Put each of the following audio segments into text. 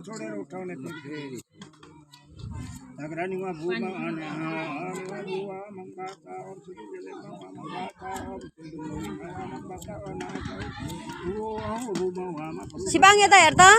छोडेर उठाउने फेरि Nagraniwa buma ana buwa mangkata om sudile mangkata om sudile mangkata ana Sibangnya ta heर्दा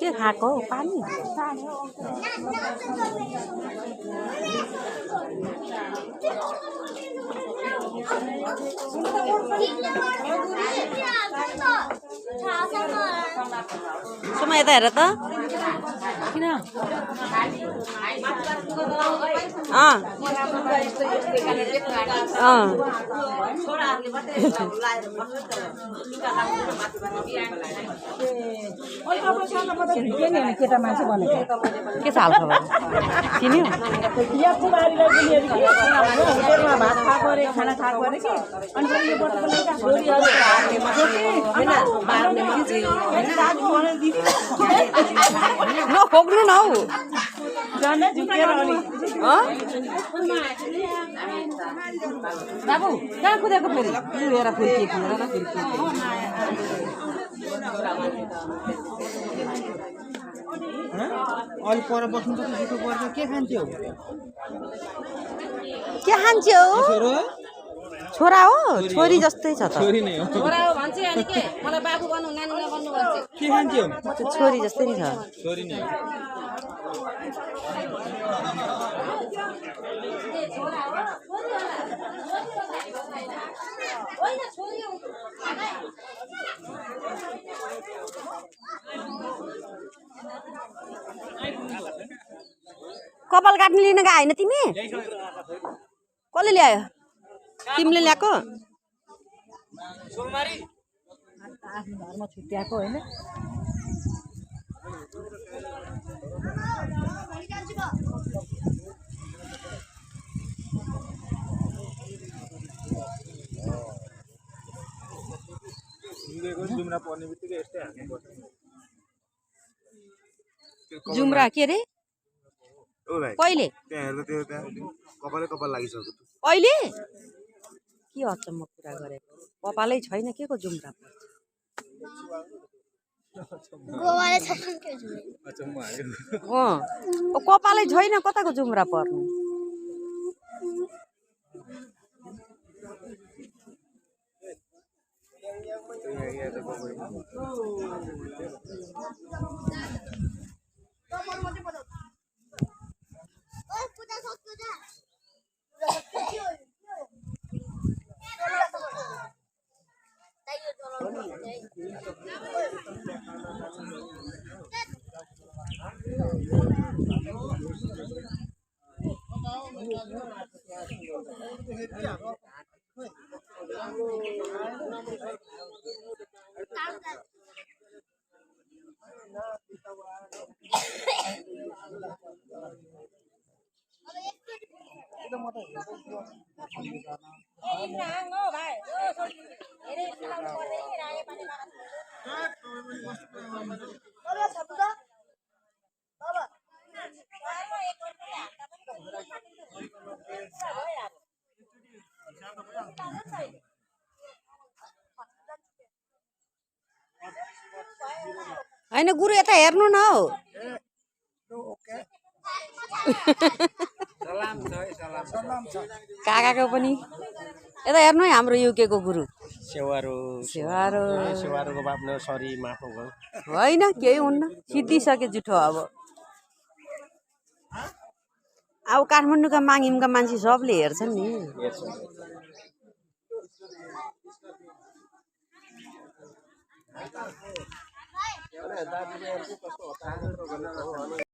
के खाएको पानी समय त हेर त किन केटा मान्छे भनेको के छ हाल खबर चिन्यो होटेलमा भात खाएको अरे खाना खाएको अरे के अनि यो नखोक्नु न हौ बाबु कहाँ कुदेको फेरि हेर फेरि के खुलेर न फेरि अलि पर बस्नु त जुठो पर्छ के खान्थ्यौ छोरा हो छोरी जस्तै छ त छोरी नै हो छोरा हो भन्छ अनि के मलाई बाबु बन्नु नानी नबन्नु भन्छ के खान्थ्यौ छोरी जस्तै नि छ छोरी नै कपाल काट्न लिन गए हैन तिमी कसले ल्यायो तिमीले ल्याएको सोमबारी आफ्नो घरमा छुट्याएको हैन जुम्रा पर्ने बित्तिकै यस्तै हाल्नु पर्छ जुम्रा के रे ओ भाइ कहिले त्यहाँ हेर्दा त्यो त्यहाँ कपाल लागिसक्यो अहिले के अचम्म कुरा गरेको कपालै छैन के को जुम्रा कपालै छैन कताको जुम्रा पर्नु होइन गुरु यता हेर्नु न हौ काकाको पनि यता हेर्नु है हाम्रो युकेको गुरु सेवारो सेवारो सेवारोको बाप्नु सरी माफ भयो होइन केही हुन्न सिद्धिसक्यो जुठो अब काठमाडौँका माङिमका मान्छे सबले हेर्छन् नि दाजुले कस्तो